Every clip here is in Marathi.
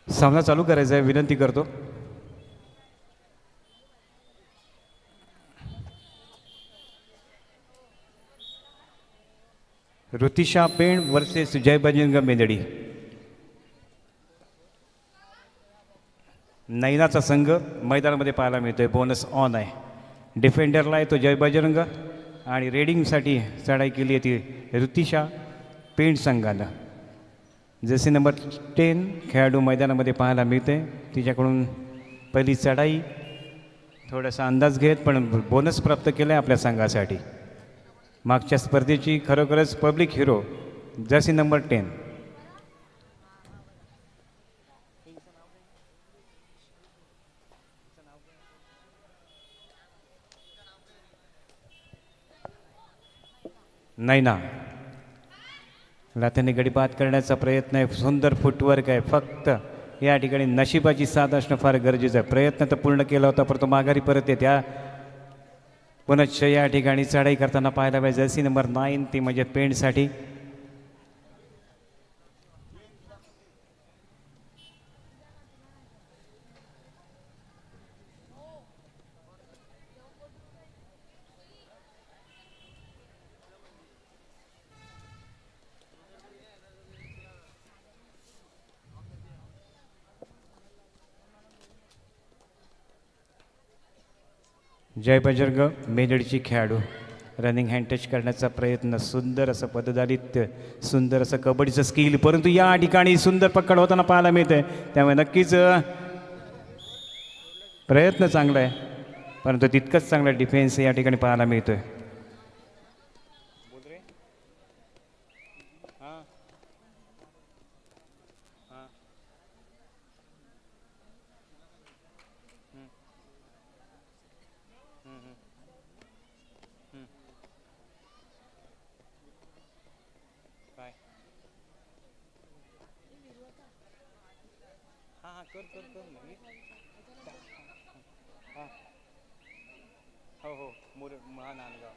सामना चालू करायचा आहे, विनंती करतो. ऋतिशा पेण वर्सेस जय बजरंग मेंदडी. नैनाचा संघ मैदानामध्ये पाहायला मिळतोय. बोनस ऑन आहे. डिफेंडरला आहे तो जय बजरंग आणि रेडिंगसाठी चढाई केली आहे ती ऋतिशा पेण संघानं. जसे नंबर 10 खेळाडू मैदानामध्ये पाहायला मिळते. तिच्याकडून पहिली चढाई थोडासा अंदाज घेत पण बोनस प्राप्त केला आहे आपल्या संघासाठी. मागच्या स्पर्धेची खरोखरच पब्लिक हिरो जर्सी नंबर 10. नैना लाथेने गडीपात करण्याचा प्रयत्न आहे. सुंदर फुटवर्क आहे. फक्त या ठिकाणी नशिबाची साथ असणं फार गरजेचं आहे. प्रयत्न तर पूर्ण केला होता परंतु माघारी परत येत. त्या पुनश्च या ठिकाणी चढाई करताना पाहायला पाहिजे. जर्सी नंबर 9 ती म्हणजे पेंडसाठी. जय बजरंग मेंदडीची खेळाडू रनिंग हँड टच करण्याचा प्रयत्न. सुंदर असं पदधारित, सुंदर असं कबड्डीचं स्किल, परंतु या ठिकाणी सुंदर पकड होताना पाहायला मिळते. त्यामुळे नक्कीच प्रयत्न चांगला आहे परंतु तितकंच चांगला डिफेन्स या ठिकाणी पाहायला मिळतोय. हो हो मोर नांदगाव.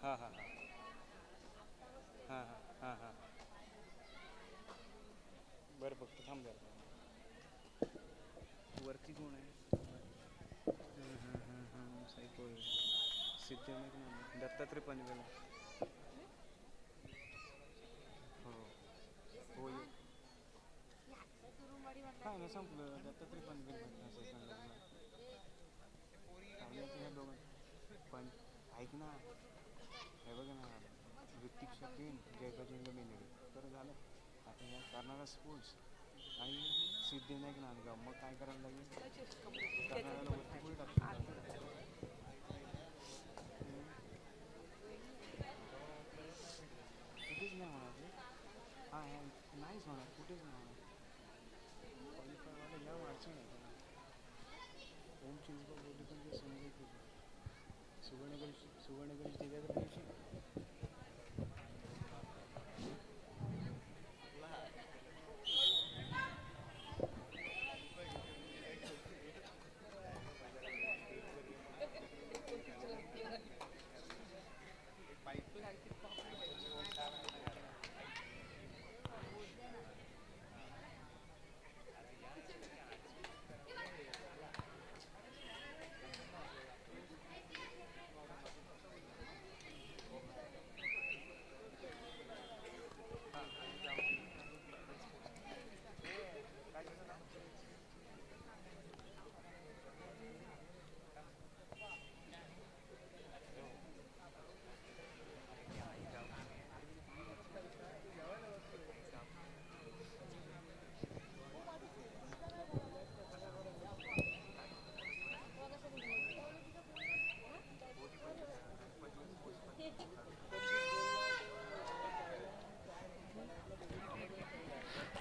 हां हां हां हां हां हां बरं बघतो थांब जरा. वरती कोण आहे? सिद्धिविनायक दत्तात्रय पनवेल. हो हो काय ना संपलं. दत्तात्रय पनवेल पण ऐक ना, हे बघ ना, ऋतिक्षा पेन जय बजरंग मेंदडी तर झालं. आता या कर्नाटक स्पोर्ट्स आणि सिद्धिविनायक नांदगाव. मग काय करायला लागेल? कर्नाटकाला वरती पुढे टाकतो. कुठेच नाही होणार. हां नाहीच होणार. कुठेच नाही होणार. क्वालिफायवाला या अडचण आहे. होम चिंचबा बोलली पण ते समजत होतं. सुवर्णगंज दिव्याचं पैसे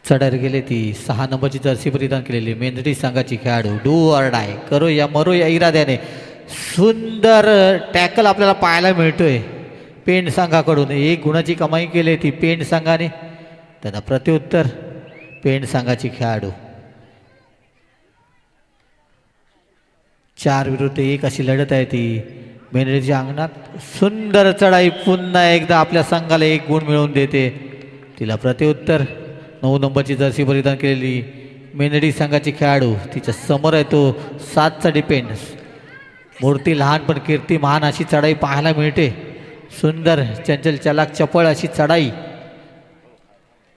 चढायला गेले ती 6 नंबरची जर्सी परिधान केलेली मेंदडी संघाची खेळाडू. डू ऑर डाय करो या मरो या इराद्याने सुंदर टॅकल आपल्याला पाहायला मिळतोय. पेंड संघाकडून 1 गुणाची कमाई केली ती पेंड संघाने. त्यांना प्रत्युत्तर पेंड संघाची खेळाडू. 4-1 अशी लढत आहे ती मेंढरीच्या अंगणात. सुंदर चढाई पुन्हा एकदा आपल्या संघाला 1 गुण मिळवून देते. तिला प्रत्युत्तर 9 नंबरची जर्सी परिधान केलेली मेंढरी संघाची खेळाडू. तिच्या समोर आहे तो 7चा डिपेंड. मूर्ती लहान पण कीर्ती महान अशी चढाई पाहायला मिळते. सुंदर चंचल चलाक चपळ अशी चढाई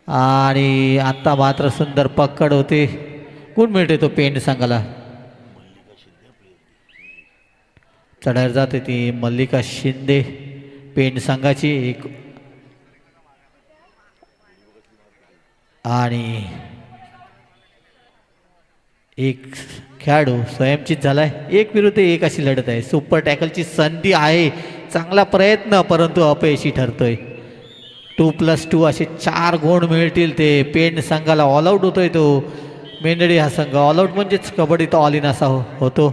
आणि आता मात्र सुंदर पकड होते. गुण मिळते तो पेंड संघाला. चढायला जाते ती मल्लिका शिंदे पेंड संघाची. आणि एक खेळाडू स्वयंचित झालाय. 1-1 अशी लढत आहे. सुपर टॅकलची संधी आहे. चांगला प्रयत्न परंतु अपयशी ठरतोय. 2+2 असे 4 गुण मिळतील ते पेंड संघाला. ऑल आऊट होतोय तो मेंढडी हा संघ. ऑल आऊट म्हणजेच कबड्डीत ऑल इन असा होतो.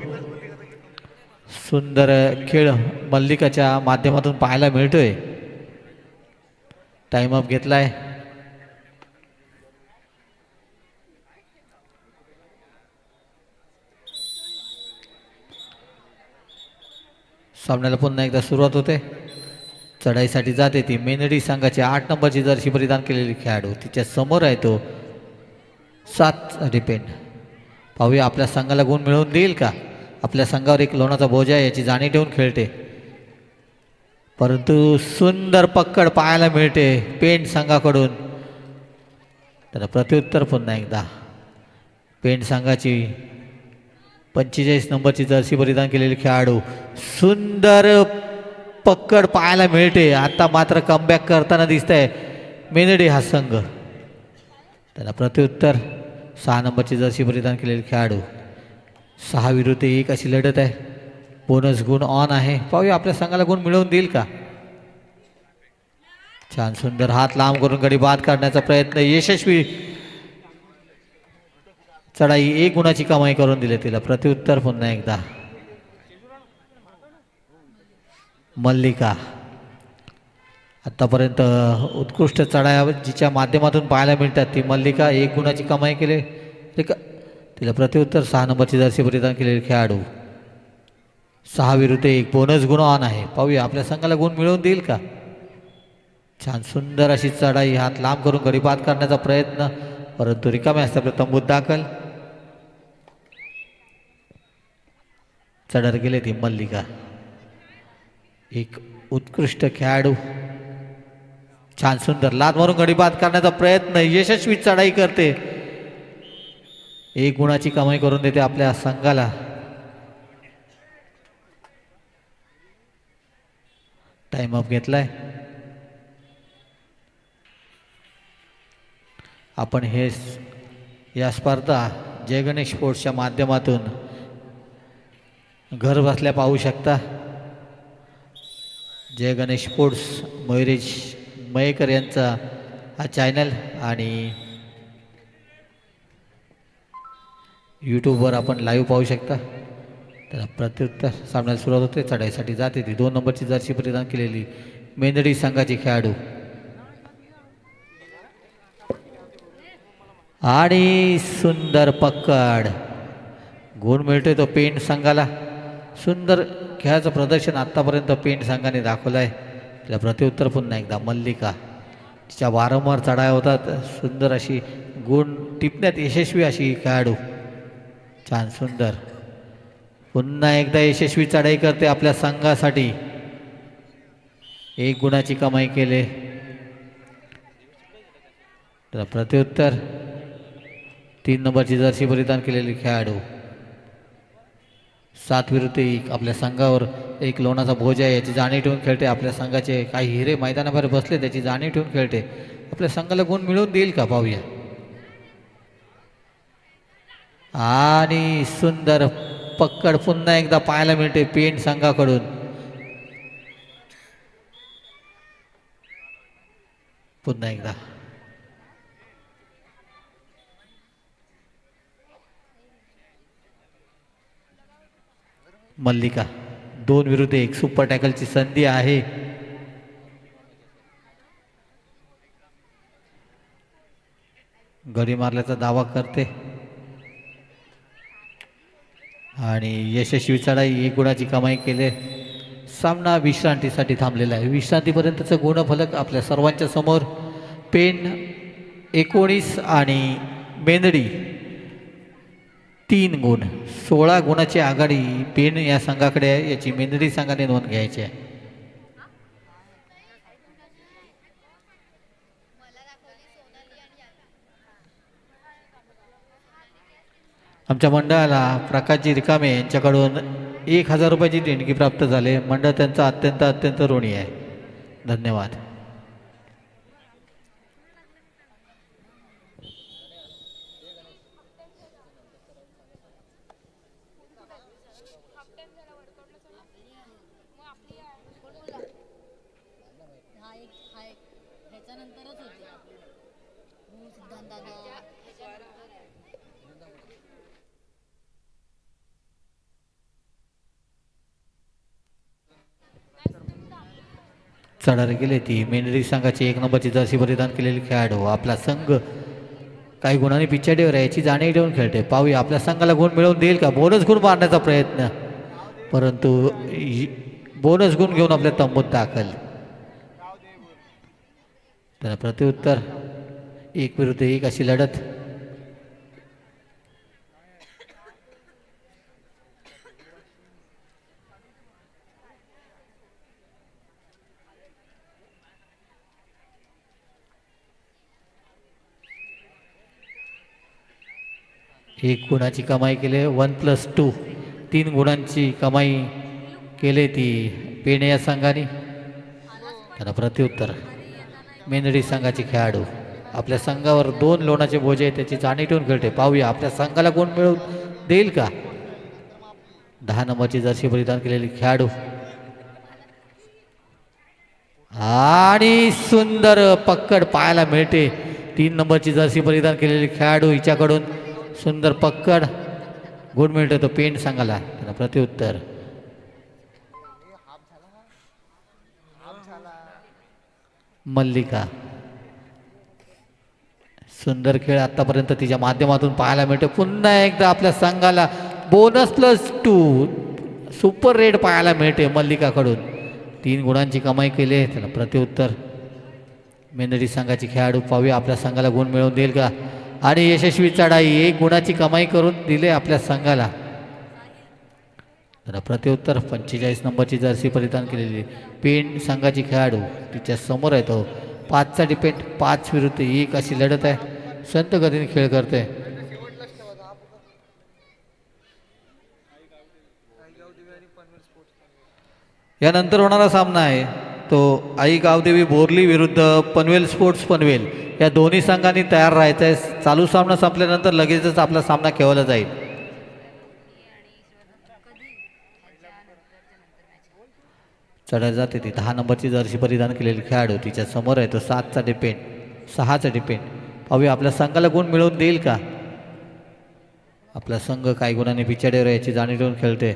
सुंदर खेळ मल्लिकाच्या माध्यमातून पाहायला मिळतोय. टाइम अप घेतलाय. सामन्याला पुन्हा एकदा सुरुवात होते. चढाईसाठी जाते ती मेंढडी संघाची 8 नंबरची जर्सी परिधान केलेली खेळाडू. तिच्या समोर आहे तो 7 डिपेंड. पाहूया आपल्या संघाला गुण मिळवून देईल का. आपल्या संघावर एक लोणाचा बोजा आहे याची जाणीव ठेवून खेळते. परंतु सुंदर पकड पाहायला मिळते पेंड संघाकडून. त्याला प्रत्युत्तर पुन्हा एकदा पेंड संघाची 45 नंबरची जर्सी परिधान केलेली खेळाडू. सुंदर पकड पाहायला मिळते. आता मात्र कमबॅक करताना दिसतंय मेंढडी हा संघ. त्याला प्रत्युत्तर 6 नंबरची जर्सी परिधान केलेली खेळाडू. 6-1 अशी लढत आहे. बोनस गुण ऑन आहे. पाहूया आपल्या संघाला गुण मिळवून देईल का. छान सुंदर हात लांब करून गडी बाद काढण्याचा प्रयत्न यशस्वी. चढाई 1 गुणाची कमाई करून दिली तिला. प्रत्युत्तर पुन्हा एकदा मल्लिका. आतापर्यंत उत्कृष्ट चढाया जिच्या माध्यमातून पाहायला मिळतात ती मल्लिका. 1 गुणाची कमाई केली तिला प्रत्युत्तर 6 नंबरची जर्सी परिधान केलेली खेळाडू. 6-1 बोनस गुण ऑन आहे. पाहूया आपल्या संघाला गुण मिळवून देईल का. छान सुंदर अशी चढाई. हात लांब करून गडी बाद करण्याचा प्रयत्न परंतु रिकाम्या असतात तंबूत दाखल. चढर गेले ती मल्लिका. एक उत्कृष्ट खेळाडू. छान सुंदर लाद मारून गडी बाद करण्याचा प्रयत्न यशस्वी चढाई करते. 1 गुणाची कमाई करून देते आपल्या संघाला. टाइम अप घेतलाय. आपण या स्पर्धा जय गणेश स्पोर्ट्सच्या माध्यमातून घर बसल्या पाहू शकता. जय गणेश स्पोर्ट्स मयुरेश मयेकर यांचा हा चॅनल आणि यूट्यूबवर आपण लाईव्ह पाहू शकता. त्याला प्रत्युत्तर सामन्याला सुरुवात होते. चढाईसाठी जाते ती 2 नंबरची जर्सी परिधान केलेली मेंढडी संघाची खेळाडू. आणि सुंदर पकड. गुण मिळतोय तो पेंड संघाला. सुंदर खेळाचं प्रदर्शन आत्तापर्यंत पेंड संघाने दाखवलं आहे. त्याला प्रत्युत्तर पुन्हा एकदा मल्लिका. तिच्या वारंवार चढाया होतात. सुंदर अशी गुण टिपण्यात यशस्वी अशी खेळाडू. छान सुंदर पुन्हा एकदा यशस्वी चढाई करते आपल्या संघासाठी. 1 गुणाची कमाई केले. त्याला प्रत्युत्तर 3 नंबरची जर्सी परिधान केलेली खेळाडू. 7-1 आपल्या संघावर एक लोणाचा बोज आहे याची जाणीव ठेवून खेळते. आपल्या संघाचे काही हिरे मैदानाबाहेर बसले त्याची जाणीव ठेवून खेळते. आपल्या संघाला गुण मिळवून देईल का पाहूया. आणि सुंदर पकड पुन्हा एकदा पाहायला मिळते पेंड संघाकडून. पुन्हा एकदा मल्लिका. 2-1 सुपर टॅकलची संधी आहे. गडी मारल्याचा दावा करते आणि यशस्वी चढाई 1 गुणाची कमाई केले. सामना विश्रांतीसाठी थांबलेला आहे. विश्रांतीपर्यंतचं गुणफलक आपल्या सर्वांच्या समोर. पेन 19 आणि मेंदडी 3 गुण. 16 गुणाची आघाडी पेन या संघाकडे आहे. याची मेंदडी संघाने नोंद घ्यायची आहे. आमच्या मंडळाला प्रकाशजी रिकामे यांच्याकडून 1000 रुपयाची देणगी प्राप्त झाले. मंडळ त्यांचा अत्यंत ऋणी आहे. धन्यवाद. चढारी गेले ती मेंढरी संघाची 1 नंबरची जर्सी परिधान केलेली खेळाडू. आपला संघ काही गुणांनी पिछाडीवर याची जाणीव ठेवून खेळते. पाहूया आपल्या संघाला गुण मिळवून देईल का. बोनस गुण मारण्याचा प्रयत्न, परंतु बोनस गुण घेऊन आपल्या तंबूत दाखल. त्याला प्रत्युत्तर 1 विरुद्ध 1 अशी लढत. एक गुणाची कमाई केले. 1+2 3 गुणांची कमाई केले ती पेणे या संघाने. त्याला प्रत्युत्तर मेंदडी संघाची खेळाडू. आपल्या संघावर 2 लोणाचे बोजे त्याची जाणीव ठेवून खेळते. पाहूया आपल्या संघाला गुण मिळवून देईल का. 10 नंबरची जर्सी परिधान केलेली खेळाडू आणि सुंदर पक्कड पाहायला मिळते. 3 नंबरची जर्सी परिधान केलेली खेळाडू हिच्याकडून सुंदर पक्कड. गुण मिळतो तो पेंट संघाला. त्याला प्रत्युत्तर मल्लिका. सुंदर खेळ आतापर्यंत तिच्या माध्यमातून पाहायला मिळतो. पुन्हा एकदा आपल्या संघाला बोनस+2 सुपर रेड पाहायला मिळते मल्लिकाकडून. 3 गुणांची कमाई केली आहे. त्याला प्रत्युत्तर मेंदडी संघाची खेळाडू. पाहूया आपल्या संघाला गुण मिळवून देईल का. आणि यशस्वी चढाई 1 गुणाची कमाई करून दिले आपल्या संघाला. त्याला प्रत्युत्तर 45 नंबरची जर्सी परिधान केलेली पेन संघाची खेळाडू तिच्या समोर आहे. तो 5चा डिपेंड. 5 विरुद्ध 1 अशी लढत आहे. संत गतीने खेळ करते. यानंतर होणारा सामना आहे तो आई गावदेवी बोरली विरुद्ध पनवेल स्पोर्ट्स पनवेल. या दोन्ही संघांनी तयार राहायचं आहे. चालू सामना संपल्यानंतर लगेचच आपला सामना खेळवला जाईल. चढायला जाते ती 10 नंबरची जर्सी परिधान केलेली खेळाडू तिच्या समोर आहे. तो 7चा डिपेंड 6चा डिपेंड. पाहूया आपल्या संघाला गुण मिळवून देईल का. आपला संघ काही गुणांनी पिछाडीवर याची जाणीव ठेवून खेळते.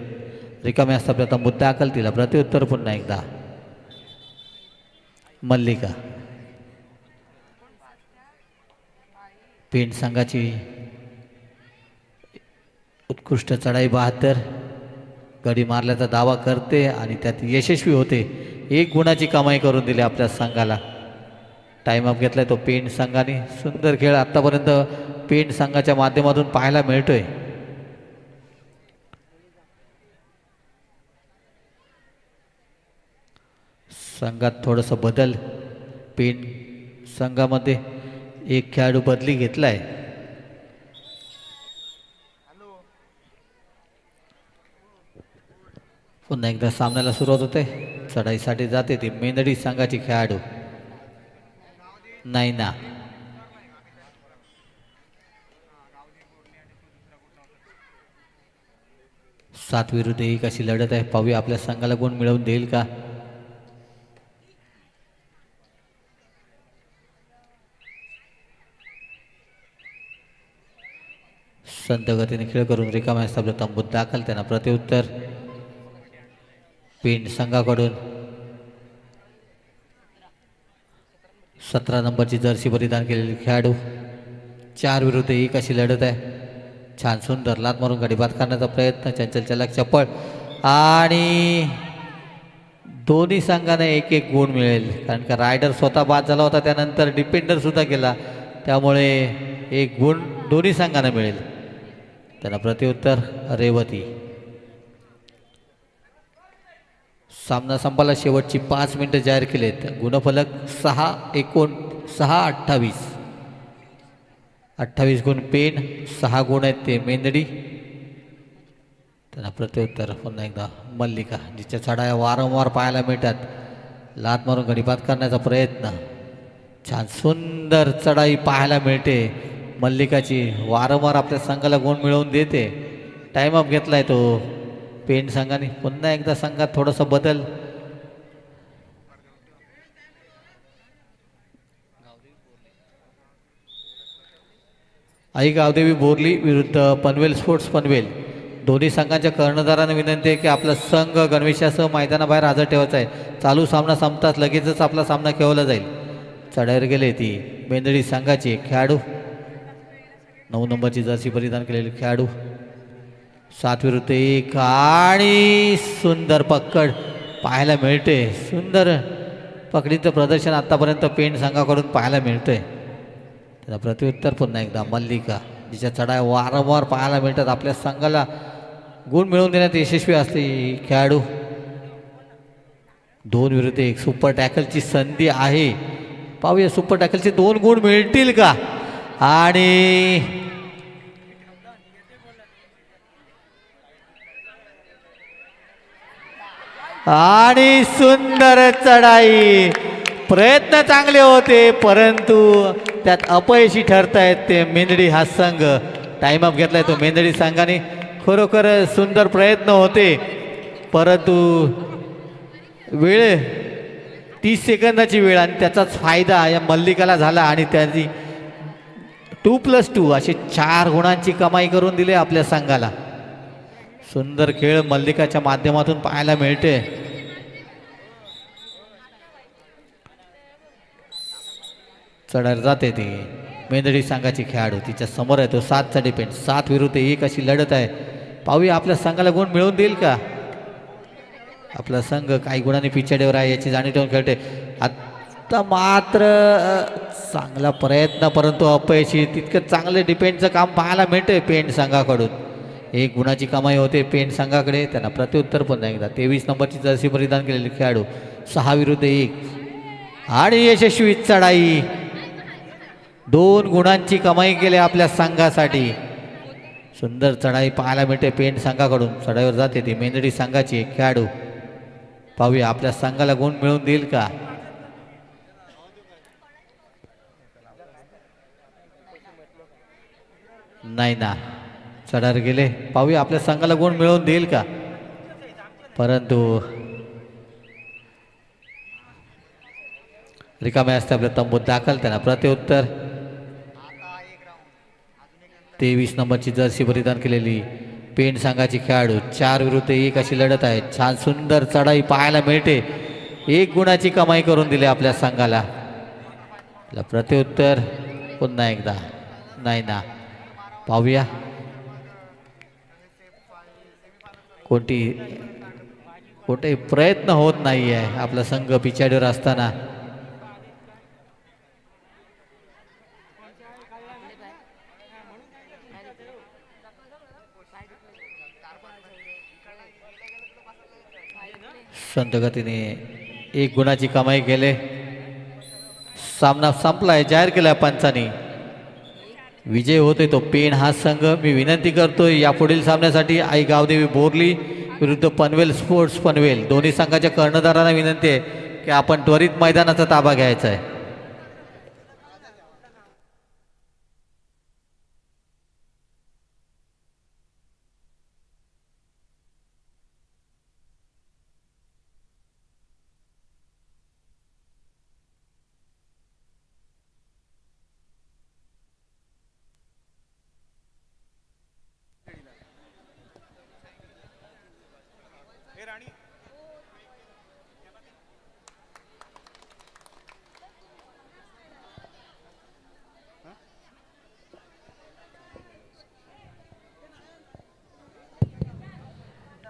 रिकामे असता आपल्या तंबूत दाखल. तिला प्रत्युत्तर पुन्हा एकदा मल्लिका. पेंट संघाची उत्कृष्ट चढाई 72 गडी मारल्याचा दावा करते आणि त्यात यशस्वी होते. 1 गुणाची कमाई करून दिली आपल्या संघाला. टाइम अप घेतलाय तो पेंट संघाने. सुंदर खेळ आतापर्यंत पेंट संघाच्या माध्यमातून पाहायला मिळतोय. संघात थोडंसं बदल. पेन संघामध्ये 1 खेळाडू बदली घेतलाय. पुन्हा एकदा सामन्याला सुरुवात होते. चढाईसाठी जाते ती मेंदडी संघाची खेळाडू नायना. सात विरुद्ध 1 अशी लढत आहे. पाहूया आपल्या संघाला गुण मिळवून देईल का. संत गतीने खेळ करून रिकाम्या असतात आपल्या तंबूत दाखल. त्यांना प्रत्युत्तर पेंट संघाकडून 17 नंबरची जर्सी परिधान केलेली खेळाडू 4 विरुद्ध 1 अशी लढत आहे. छान सुंदर लात मारून गडी बाद करण्याचा प्रयत्न. चंचल चलक चपळ आणि दोन्ही संघाने एक एक गुण मिळेल, कारण का रायडर स्वतः बाद झाला होता, त्यानंतर डिफेंडर सुद्धा गेला, त्यामुळे एक गुण दोन्ही संघांना मिळेल. त्याला प्रत्युत्तर रेवती. सामना संपाला शेवटची 5 मिनिटं जाहीर केलेत. गुणफलक 6-28. 28 गुण पेन, 6 गुण आहेत ते मेंदडी. त्यांना प्रत्युत्तर पुन्हा एकदा मल्लिका, जिच्या चढाया वारंवार पाहायला मिळतात. लात मारून गडीपात करण्याचा प्रयत्न. छान सुंदर चढाई पाहायला मिळते मल्लिकाची, वारंवार आपल्या संघाला गुण मिळवून देते. टाईम अप घेतलाय तो पेन संघाने. पुन्हा एकदा संघात थोडासा बदल. आई गावदेवी बोरली विरुद्ध पनवेल स्पोर्ट्स पनवेल. दोन्ही संघांच्या कर्णधारांना विनंती आहे की आपला संघ गणवेशासह मैदानाबाहेर हजर ठेवायचा आहे. चालू सामना संपताच लगेचच आपला सामना खेळवला जाईल. चढाईवर गेले ती मेंदडी संघाची खेळाडू. 9 नंबरची जर्सी परिधान केलेली खेळाडू. 7 विरुद्ध 1 आणि सुंदर पकड पाहायला मिळते. सुंदर पकडीचं प्रदर्शन आत्तापर्यंत पेंट संघाकडून पाहायला मिळतंय. त्याला प्रत्युत्तर पुन्हा एकदा मल्लिका, जिच्या चढाया वारंवार पाहायला मिळतात. आपल्या संघाला गुण मिळवून देण्यात यशस्वी असते खेळाडू. 2 विरुद्ध 1 सुपर टॅकलची संधी आहे. पाहूया सुपर टॅकलचे 2 गुण मिळतील का. आणि सुंदर चढाई. प्रयत्न चांगले होते परंतु त्यात अपयशी ठरतायत ते मेंदडी हा संघ. टाइम अप घेतलाय तो मेंदडी संघाने. खरोखर सुंदर प्रयत्न होते परंतु वेळ 30 सेकंदाची वेळ आणि त्याचाच फायदा या मल्लिकाला झाला आणि त्याची 2+2 असे 4 गुणांची कमाई करून दिली आपल्या संघाला. सुंदर खेळ मल्लिकाच्या माध्यमातून पाहायला मिळते. चढायला जाते ती मेंदडी संघाची खेळाडू. तिच्या समोर आहे तो 7चा डिपेंड. 7 विरुद्ध 1 अशी लढत आहे. पाहूया आपल्या संघाला गुण मिळवून देईल का. आपला संघ काही गुणांनी पिछाडीवर आहे याची जाणीव ठेवून खेळते. आता मात्र चांगला प्रयत्न परंतु अपयशी. तितकं चांगलं डिपेंडचं काम पाहायला मिळतंय पेंट संघाकडून. 1 गुणाची कमाई होते पेंट संघाकडे. त्यांना प्रत्युत्तर पुन्हा एकदा 23 नंबरची जर्सी परिधान केलेली खेळाडू. 6 विरुद्ध 1 आणि यशस्वी चढाई. 2 गुणांची कमाई केली आपल्या संघासाठी. सुंदर चढाई पाहायला मिळते पेंट संघाकडून. चढाईवर जाते ती मेंदडी संघाची खेळाडू. पाहूया आपल्या संघाला गुण मिळवून देईल का. नाही ना. चढाईवर गेले. पाहूया आपल्या संघाला गुण मिळवून देईल का. परंतु रिकामे असते आपल्या तंबूत दाखल. त्यांना प्रत्युत्तर 23 नंबरची जर्सी परिधान केलेली पेंट संघाची खेळाडू. 4 विरुद्ध 1 अशी लढत आहे. छान सुंदर चढाई पाहायला मिळते. 1 गुणाची कमाई करून दिली आपल्या संघाला. प्रत्युत्तर पुन्हा एकदा नाही ना. पाहूया कोणतेही प्रयत्न होत नाही आहे आपला संघ पिछाडीवर असताना. संत गतीने 1 गुणाची कमाई केले. सामना संपलाय. जाहीर केलाय पंचांनी. विजय होतोय तो पेण हा संघ. मी विनंती करतोय यापुढील सामन्यासाठी आई गावदेवी बोरली विरुद्ध पनवेल स्पोर्ट्स पनवेल दोन्ही संघाच्या कर्णधारांना विनंती आहे की आपण त्वरित मैदानाचा ताबा घ्यायचा आहे.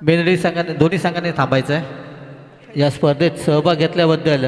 बेनडी संघाने दोन्ही संघांनी थांबायचं आहे. या स्पर्धेत सहभाग घेतल्याबद्दल